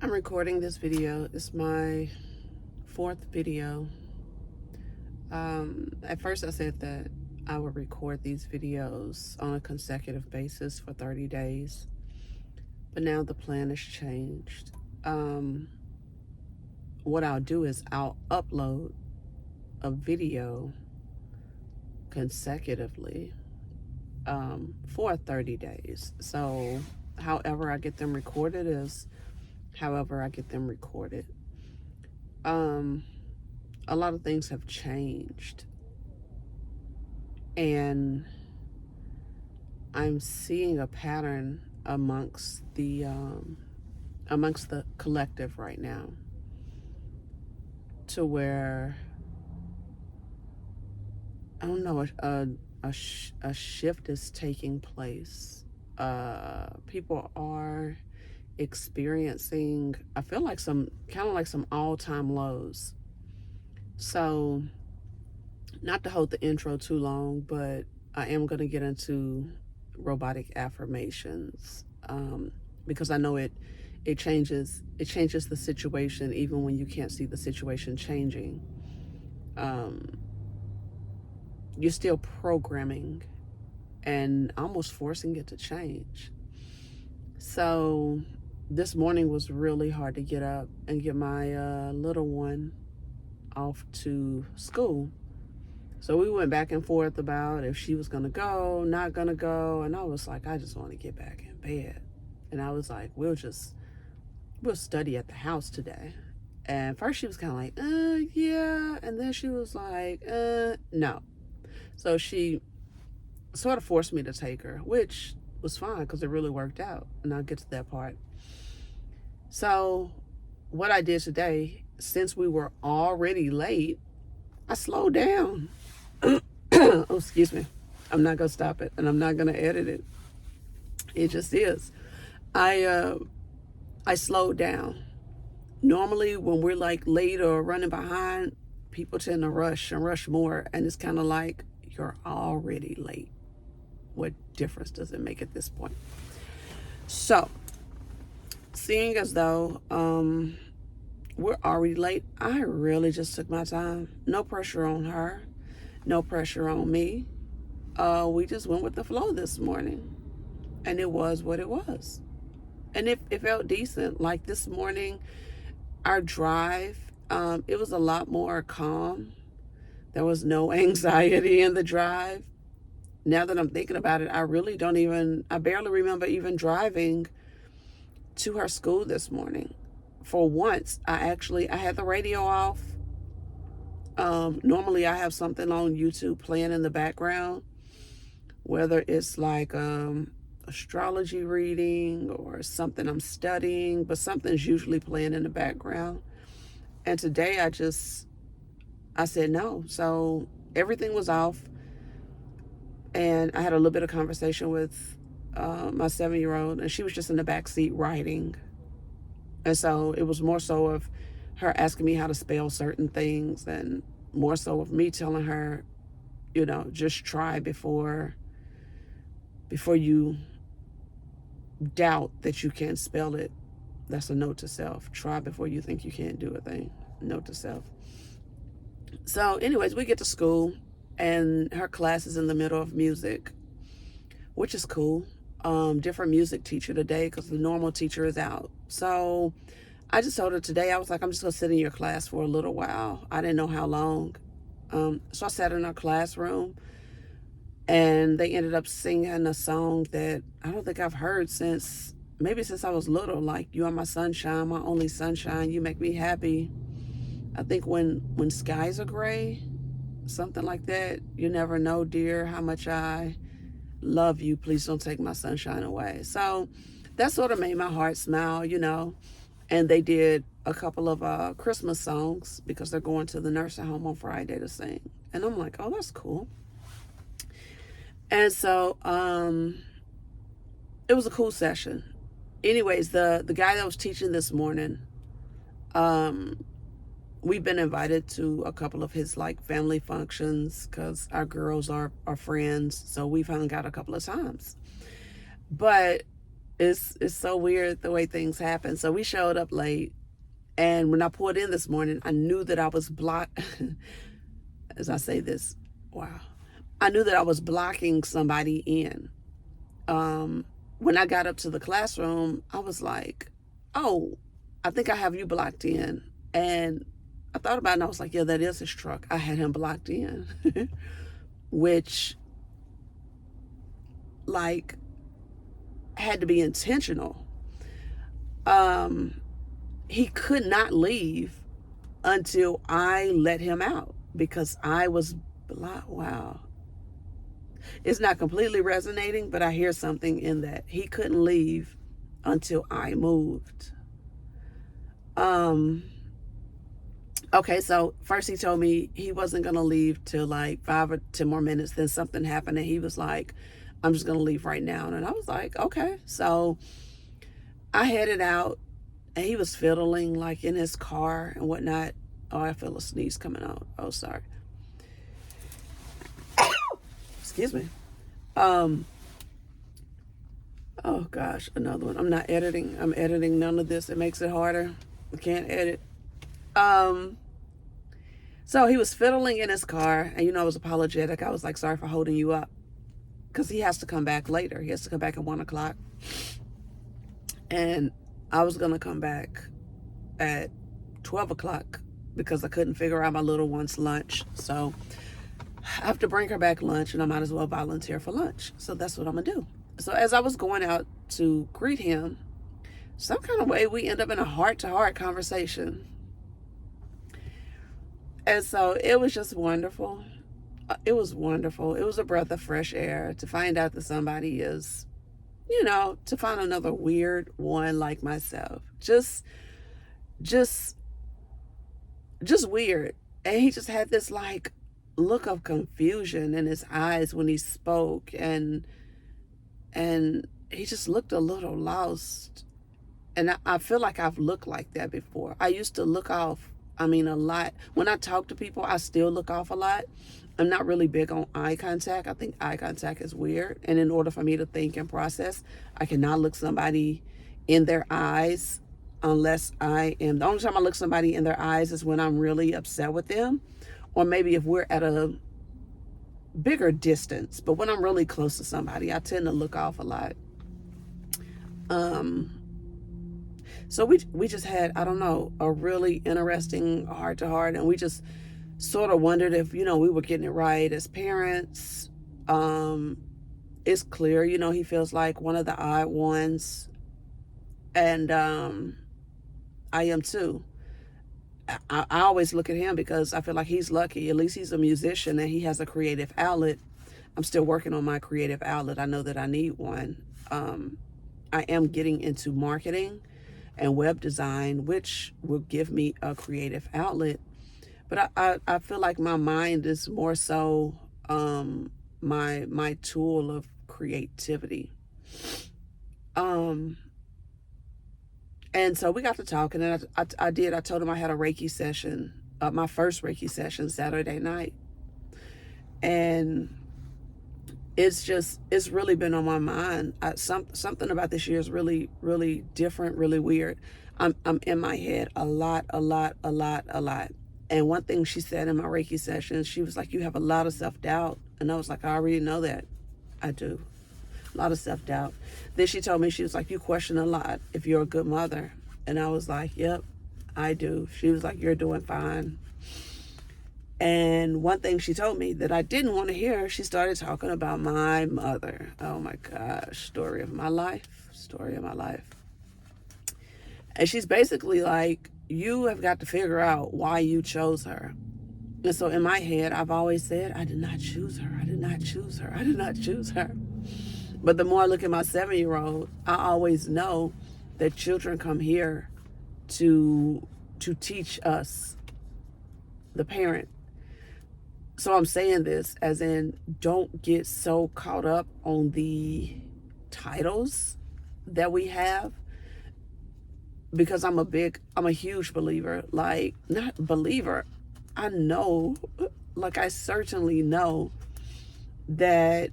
I'm recording this video. It's my fourth video. At first I said that I would record these videos on a consecutive basis for 30 days, but now the plan has changed. What I'll do is I'll upload a video consecutively for 30 days. So however I get them recorded is however I get them recorded. A lot of things have changed, and I'm seeing a pattern amongst the collective right now, to where I don't know, a shift is taking place. People are experiencing, I feel like some all-time lows. So, not to hold the intro too long, but I am going to get into robotic affirmations, because I know it changes the situation even when you can't see the situation changing. You're still programming and almost forcing it to change. So this morning was really hard to get up and get my little one off to school. So we went back and forth about if she was going to go, not going to go. And I was like, I just want to get back in bed. And I was like, we'll study at the house today. And first she was kind of like, yeah. And then she was like, no. So she sort of forced me to take her, which was fine because it really worked out. And I'll get to that part. So what I did today, since we were already late, I slowed down. Oh, excuse me. I'm not going to stop it, and I'm not going to edit it. It just is. I slowed down. Normally, when we're like late or running behind, people tend to rush and rush more, and it's kind of like, you're already late. What difference does it make at this point? So, seeing as though we're already late, I really just took my time. No pressure on her, no pressure on me. We just went with the flow this morning, and it was what it was. And it felt decent. Like this morning, our drive, it was a lot more calm. There was no anxiety in the drive. Now that I'm thinking about it, I barely remember even driving to her school this morning. For once, I had the radio off. Normally I have something on YouTube playing in the background, whether it's like astrology reading or something I'm studying, but something's usually playing in the background. And today I said no. So everything was off, and I had a little bit of conversation with my 7-year-old, and she was just in the back seat writing. And so it was more so of her asking me how to spell certain things, and more so of me telling her, just try before you doubt that you can't spell it. That's a note to self. Try before you think you can't do a thing. Note to self. So anyways, we get to school, and her class is in the middle of music, which is cool. Different music teacher today because the normal teacher is out. So I just told her today, I was like, I'm just going to sit in your class for a little while. I didn't know how long. So I sat in her classroom, and they ended up singing a song that I don't think I've heard since I was little, like, you are my sunshine, my only sunshine, you make me happy. I think when skies are gray, something like that. You never know, dear, how much I love you. Please don't take my sunshine away. So that sort of made my heart smile, And they did a couple of Christmas songs because they're going to the nursing home on Friday to sing. And I'm like, oh, that's cool. And so it was a cool session. Anyways, the guy that was teaching this morning, we've been invited to a couple of his like family functions because our girls are friends. So we've hung out a couple of times. But It's so weird the way things happen. So we showed up late, and when I pulled in this morning, I knew that I was blocked. As I say this, wow, I knew that I was blocking somebody in. When I got up to the classroom, I was like, "Oh, I think I have you blocked in." And I thought about it, and I was like, "Yeah, that is his truck. I had him blocked in," which, like, had to be intentional. He could not leave until I let him out because I was blocked. Wow. It's not completely resonating, but I hear something in that. He couldn't leave until I moved. Okay, so first he told me he wasn't going to leave till like 5 or 10 more minutes. Then something happened and he was like, I'm just going to leave right now. And I was like, okay. So I headed out and he was fiddling like in his car and whatnot. Oh, I feel a sneeze coming out. Oh, sorry. Excuse me. Oh gosh, another one. I'm not editing. I'm editing none of this. It makes it harder. I can't edit. So he was fiddling in his car, and I was apologetic. I was like, sorry for holding you up. Because he has to come back later. He has to come back at 1 o'clock. And I was going to come back at 12 o'clock because I couldn't figure out my little one's lunch. So I have to bring her back lunch, and I might as well volunteer for lunch. So that's what I'm going to do. So as I was going out to greet him, some kind of way we end up in a heart-to-heart conversation. And so it was just wonderful. It was wonderful. It was a breath of fresh air to find out that somebody is, to find another weird one like myself. Just weird. And he just had this like look of confusion in his eyes when he spoke, and he just looked a little lost. And I feel like I've looked like that before. I used to look off, a lot. When I talk to people, I still look off a lot. I'm not really big on eye contact. I think eye contact is weird. And in order for me to think and process, I cannot look somebody in their eyes unless the only time I look somebody in their eyes is when I'm really upset with them. Or maybe if we're at a bigger distance. But when I'm really close to somebody, I tend to look off a lot. So we just had, I don't know, a really interesting heart-to-heart, and we just sort of wondered if, we were getting it right as parents. It's clear, he feels like one of the odd ones, and I am too. I always look at him because I feel like he's lucky. At least he's a musician and he has a creative outlet. I'm still working on my creative outlet. I know that I need one. I am getting into marketing and web design, which will give me a creative outlet. But I feel like my mind is more so my tool of creativity. And so we got to talking, and I told him I had a Reiki session, my first Reiki session Saturday night. And it's really been on my mind. Something about this year is really, really different, really weird. I'm in my head a lot. And one thing she said in my Reiki session, she was like, you have a lot of self-doubt. And I was like, I already know that. I do. A lot of self-doubt. Then she told me, she was like, you question a lot if you're a good mother. And I was like, yep, I do. She was like, you're doing fine. And one thing she told me that I didn't want to hear, she started talking about my mother. Oh my gosh, story of my life. And she's basically like, you have got to figure out why you chose her. And so in my head, I've always said, I did not choose her. But the more I look at my 7-year-old, I always know that children come here to teach us, the parent. So I'm saying this as in, don't get so caught up on the titles that we have, because I'm a huge believer, like, not believer. I know, like, I certainly know that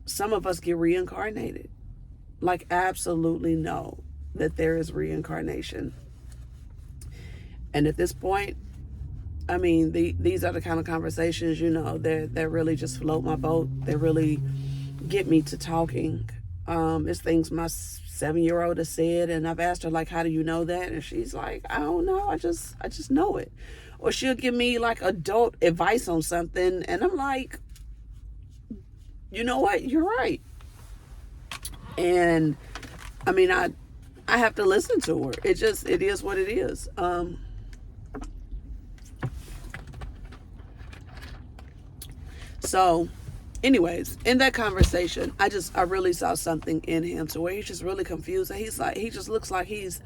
some of us get reincarnated. like absolutely know that there is reincarnation. And at this point, I mean, these are the kind of conversations, that really just float my boat. They really get me to talking. It's things my 7-year-old has said, and I've asked her, like, how do you know that? And she's like, I don't know. I just know it. Or she'll give me like adult advice on something, and I'm like, you know what? You're right. And I mean, I have to listen to her. It is what it is. So anyways, in that conversation, I really saw something in him to where he's just really confused. And he just looks like he's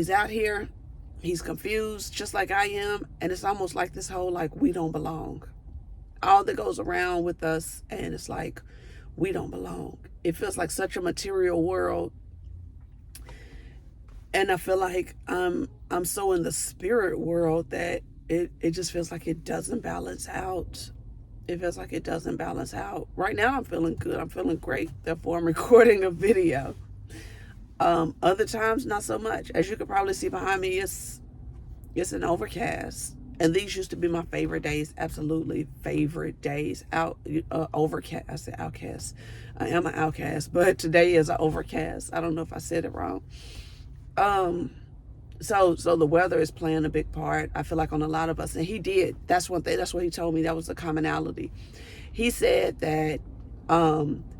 out here, he's confused, just like I am. And it's almost like this whole, like, we don't belong. All that goes around with us, and it's like, we don't belong. It feels like such a material world. And I feel like I'm so in the spirit world that it just feels like it doesn't balance out. It feels like it doesn't balance out. Right now I'm feeling good. I'm feeling great. Therefore I'm recording a video. Other times not so much. As you can probably see behind me, it's an overcast. And these used to be my favorite days. Absolutely favorite days. Overcast. I said outcast. I am an outcast, but today is an overcast. I don't know if I said it wrong. So the weather is playing a big part, I feel like, on a lot of us. And he did. That's one thing. That's what he told me. That was the commonality. He said that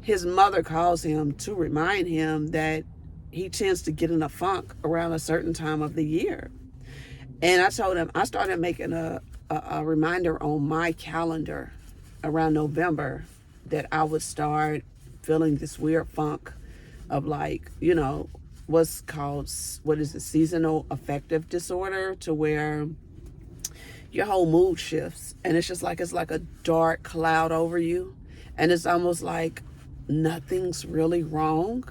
his mother calls him to remind him that he tends to get in a funk around a certain time of the year. And I told him, I started making a reminder on my calendar around November that I would start feeling this weird funk of, like, what's called, seasonal affective disorder, to where your whole mood shifts, and it's like a dark cloud over you, and it's almost like nothing's really wrong,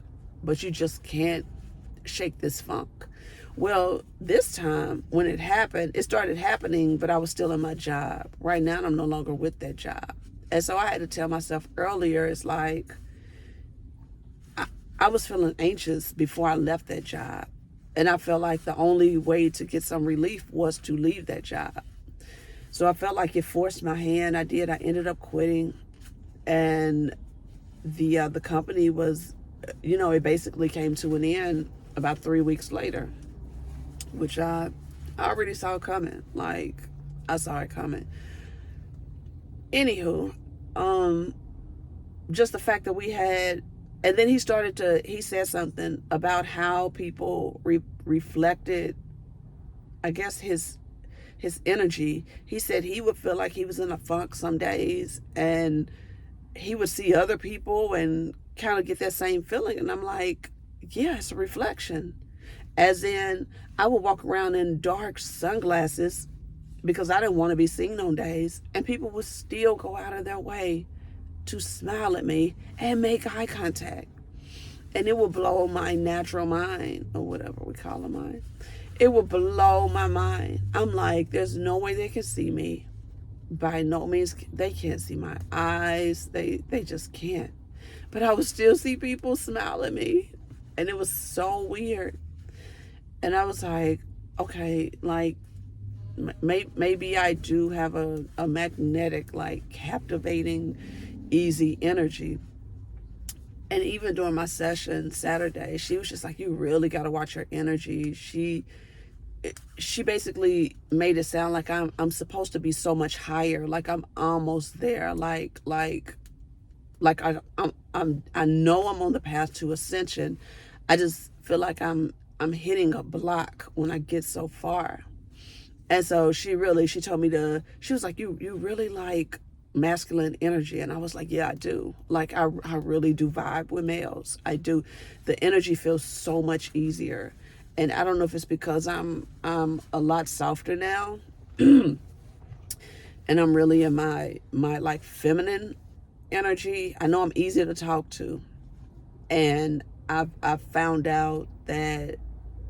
but you just can't shake this funk. Well, this time when it happened, it started happening, but I was still in my job. Right now I'm no longer with that job. And so I had to tell myself earlier, it's like, I was feeling anxious before I left that job. And I felt like the only way to get some relief was to leave that job. So I felt like it forced my hand. I did. I ended up quitting. And the company was, it basically came to an end about 3 weeks later, which I already saw coming. Like, I saw it coming. Anywho, just the fact that we had, and then he said something about how people reflected, I guess, his energy. He said he would feel like he was in a funk some days, and he would see other people and kind of get that same feeling. And I'm like, yeah, it's a reflection. As in, I would walk around in dark sunglasses because I didn't want to be seen on days, and people would still go out of their way to smile at me and make eye contact. And it would blow my natural mind, or whatever we call a mind. It would blow my mind. I'm like, there's no way they can see me. By no means, they can't see my eyes. They just can't. But I would still see people smile at me. And it was so weird. And I was like, okay, like, maybe I do have a magnetic, like, captivating, easy energy. And even during my session Saturday, she was just like, you really got to watch your energy. She basically made it sound like I'm supposed to be so much higher, like I'm almost there, like I know I'm on the path to ascension. I just feel like I'm hitting a block when I get so far. And so she told me she was like, you really like masculine energy. And I was like, yeah, I do. Like, I really do vibe with males. I do. The energy feels so much easier. And I don't know if it's because I'm a lot softer now. And I'm really in my like feminine energy. I know I'm easy to talk to. And I've found out that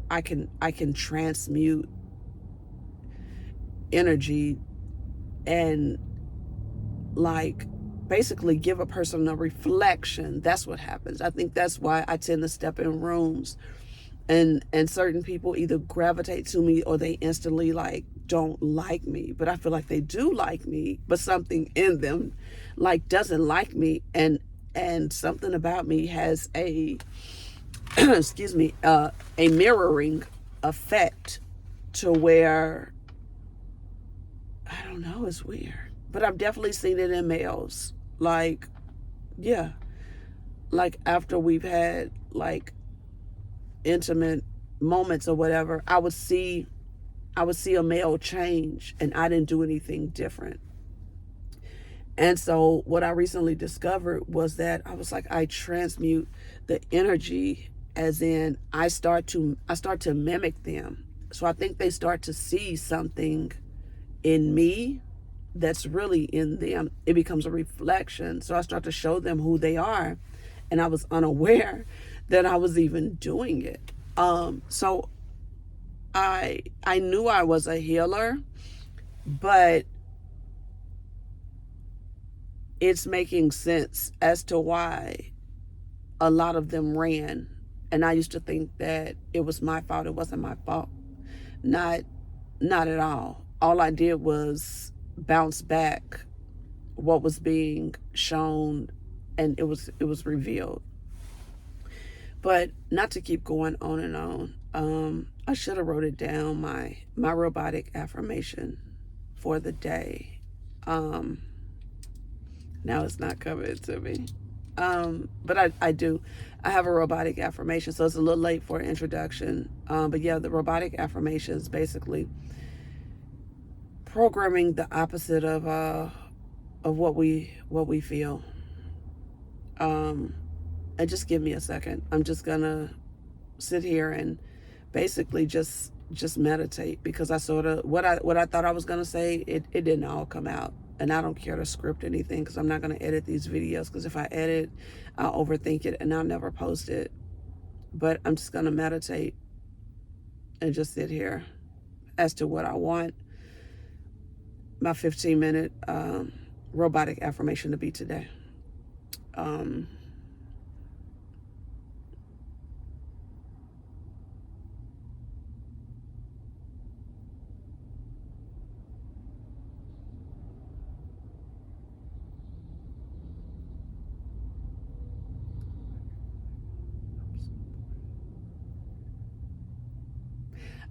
I can transmute energy and, like, basically give a person a reflection. That's what happens. I think that's why I tend to step in rooms and certain people either gravitate to me or they instantly like don't like me, but I feel like they do like me, but something in them like doesn't like me, and something about me has a excuse me, a mirroring effect to where, I don't know, it's weird, but I've definitely seen it in males. Like, yeah, like after we've had like intimate moments or whatever, I would see a male change and I didn't do anything different. And so what I recently discovered was that I was like, I transmute the energy, as in I start to mimic them. So I think they start to see something in me that's really in them. It becomes a reflection. So I start to show them who they are. And I was unaware that I was even doing it. So I knew I was a healer, but it's making sense as to why a lot of them ran. And I used to think that it was my fault. It wasn't my fault. Not at all. All I did was bounce back what was being shown, and it was revealed. But not to keep going on and on. I should have wrote it down, my robotic affirmation for the day. Now it's not coming to me. But I do. I have a robotic affirmation, so it's a little late for an introduction. But yeah, the robotic affirmation is basically programming the opposite of what we feel. And just give me a second. I'm just gonna sit here and basically just meditate, because I sort of what I thought I was gonna say, it didn't all come out. And I don't care to script anything, because I'm not going to edit these videos, because if I edit, I'll overthink it and I'll never post it. But I'm just going to meditate and just sit here as to what I want my 15-minute robotic affirmation to be today.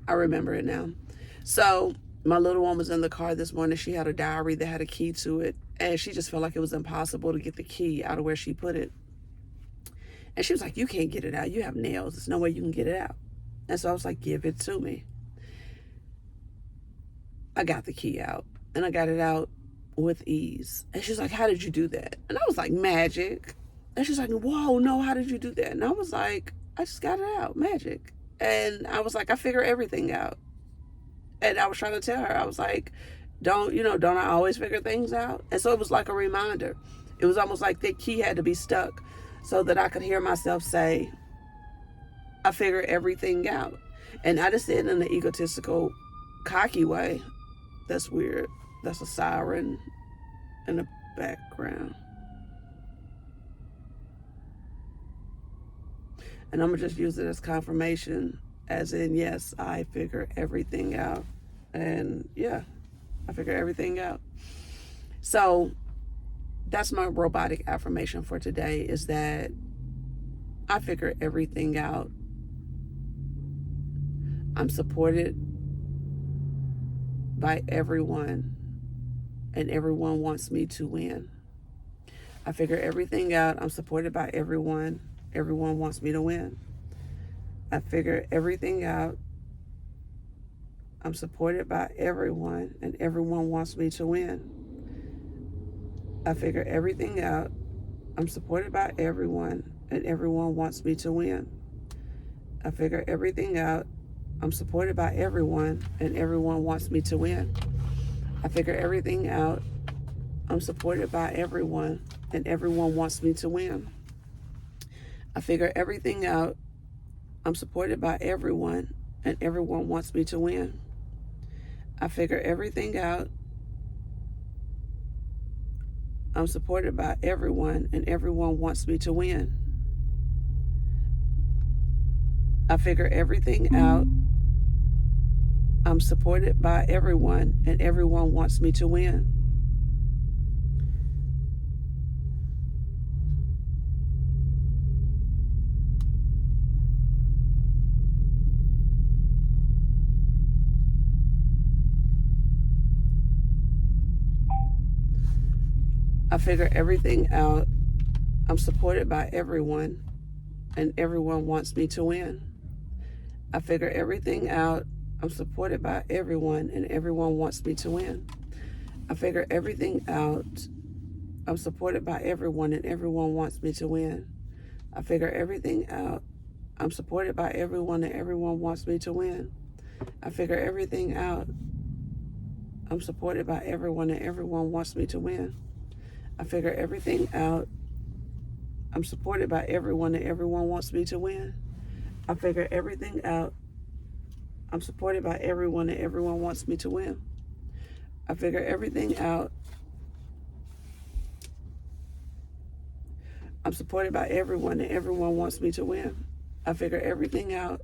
I remember it now. So my little one was in the car this morning. She had a diary that had a key to it, and she just felt like it was impossible to get the key out of where she put it. And she was like, you can't get it out. You have nails. There's no way you can get it out. And so I was like, give it to me. I got the key out, and I got it out with ease. And she's like, how did you do that? And I was like, magic. And she's like, whoa, no, how did you do that? And I was like, I just got it out, magic. And I was like, I figure everything out. And I was trying to tell her, I was like, don't I always figure things out? And so it was like a reminder. It was almost like the key had to be stuck so that I could hear myself say, I figure everything out. And I just said it in an egotistical, cocky way. That's weird. That's a siren in the background. And I'm going to just use it as confirmation, as in, yes, I figure everything out. And yeah, I figure everything out. So that's my robotic affirmation for today, is that I figure everything out. I'm supported by everyone, and everyone wants me to win. I figure everything out. I'm supported by everyone. Everyone wants me to win. I figure everything out. I'm supported by everyone, and everyone wants me to win. I figure everything out. I'm supported by everyone, and everyone wants me to win. I figure everything out. I'm supported by everyone, and everyone wants me to win. I figure everything out. I'm supported by everyone, and everyone wants me to win. I figure everything out. I'm supported by everyone, and everyone wants me to win. I figure everything out. I'm supported by everyone, and everyone wants me to win. I figure everything out. I'm supported by everyone, and everyone wants me to win. I figure everything out. I'm supported by everyone, and everyone wants me to win. I figure everything out. I'm supported by everyone, and everyone wants me to win. I figure everything out. I'm supported by everyone, and everyone wants me to win. I figure everything out. I'm supported by everyone, and everyone wants me to win. I figure everything out. I'm supported by everyone, and everyone wants me to win. I figure everything out. I'm supported by everyone, and everyone wants me to win. I figure everything out. I'm supported by everyone, and everyone wants me to win. I figure everything out. I'm supported by everyone, and everyone wants me to win. I figure everything out.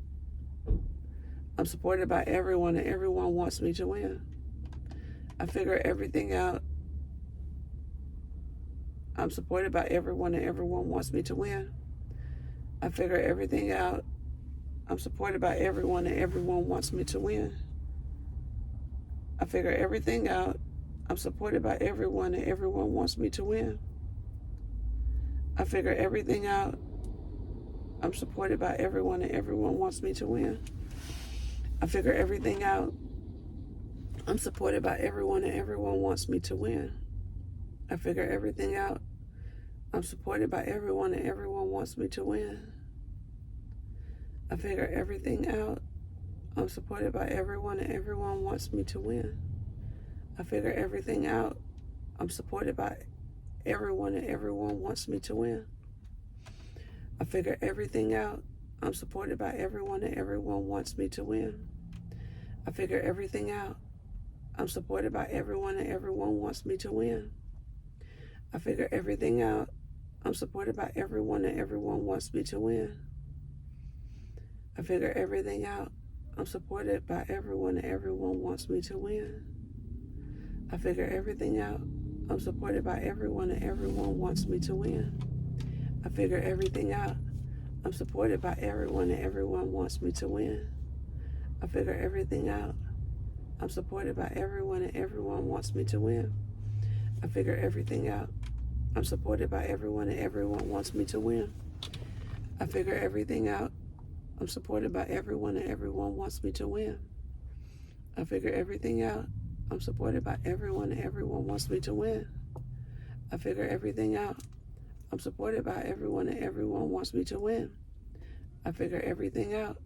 I'm supported by everyone, and everyone wants me to win. I figure everything out. I'm supported by everyone, and everyone wants me to win. I figure everything out. I'm supported by everyone, and everyone wants me to win. I figure everything out. I'm supported by everyone, and everyone wants me to win. I figure everything out. I'm supported by everyone, and everyone wants me to win. I figure everything out. I'm supported by everyone, and everyone wants me to win. I figure everything out. I'm supported by everyone, and everyone wants me to win. I figure everything out. I'm supported by everyone, and everyone wants me to win. I figure everything out. I'm supported by everyone, and everyone wants me to win. I figure everything out. I'm supported by everyone, and everyone wants me to win. I figure everything out. I'm supported by everyone, and everyone wants me to win. I figure everything out. I'm supported by everyone, and everyone wants me to win. I figure everything out. I'm supported by everyone, and everyone wants me to win. I figure everything out. I'm supported by everyone, and everyone wants me to win. I figure everything out. I'm supported by everyone, and everyone wants me to win. I figure everything out. I'm supported by everyone, and everyone wants me to win. I figure everything out. I'm supported by everyone, and everyone wants me to win. I figure everything out. I'm supported by everyone, and everyone wants me to win. I figure everything out. I'm supported by everyone, and everyone wants me to win. I figure everything out. I'm supported by everyone, and everyone wants me to win. I figure everything out.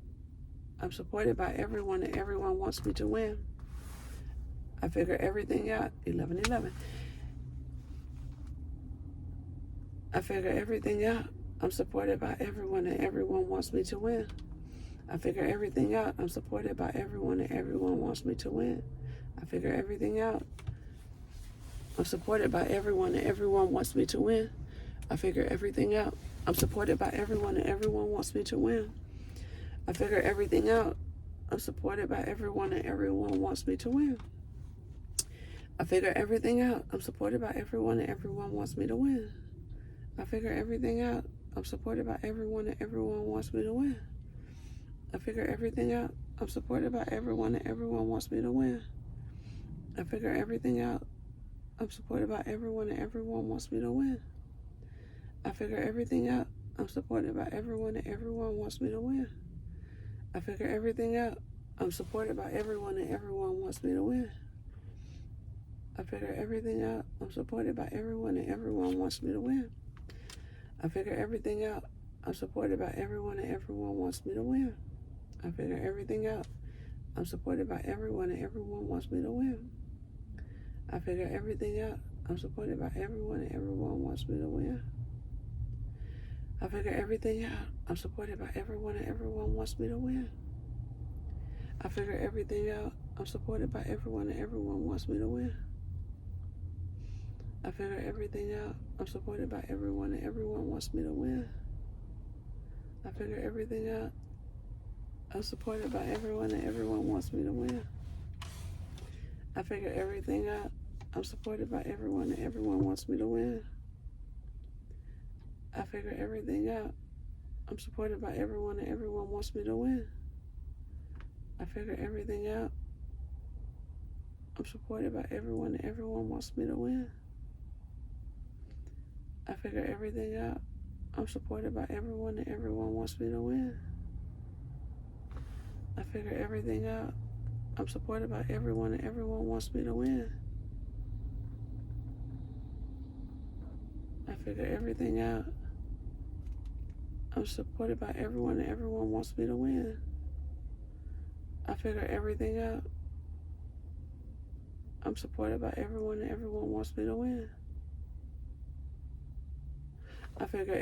I'm supported by everyone, and everyone wants me to win. I figure everything out. 11:11. I figure everything out. I'm supported by everyone, and everyone wants me to win. I figure everything out. I'm supported by everyone, and everyone wants me to win. I figure everything out. I'm supported by everyone, and everyone wants me to win. I figure everything out. I'm supported by everyone, and everyone wants me to win. I figure everything out. I'm supported by everyone, and everyone wants me to win. I figure everything out. I'm supported by everyone, and everyone wants me to win. I figure everything out. I'm supported by everyone, and everyone wants me to win. I figure everything out. I'm supported by everyone, and everyone wants me to win. I figure everything out. I'm supported by everyone, and everyone wants me to win. I figure everything out. I'm supported by everyone, and everyone wants me to win. I figure everything out. I'm supported by everyone, and everyone wants me to win. I figure everything out. I'm supported by everyone, and everyone wants me to win. I figure everything out. I'm supported by everyone, and everyone wants me to win. I figure everything out. I'm supported by everyone, and everyone wants me to win. I figure everything out. I'm supported by everyone, and everyone wants me to win. I figure everything out. I'm supported by everyone, and everyone wants me to win. I figure everything out. I'm supported by everyone, and everyone wants me to win. I figure everything out. I'm supported by everyone and everyone wants me to win. I figure everything out. I'm supported by everyone and everyone wants me to win. I figure everything out. I'm supported by everyone and everyone wants me to win. I figure everything out. I'm supported by everyone and everyone wants me to win. I figure everything out. I'm supported by everyone and everyone wants me to win. I figure everything out. I'm supported by everyone and everyone wants me to win. I figure everything out. I'm supported by everyone and everyone wants me to win. I figure everything out. I'm supported by everyone and everyone wants me to win. I figure everything out. I'm supported by everyone and everyone wants me to win. I figure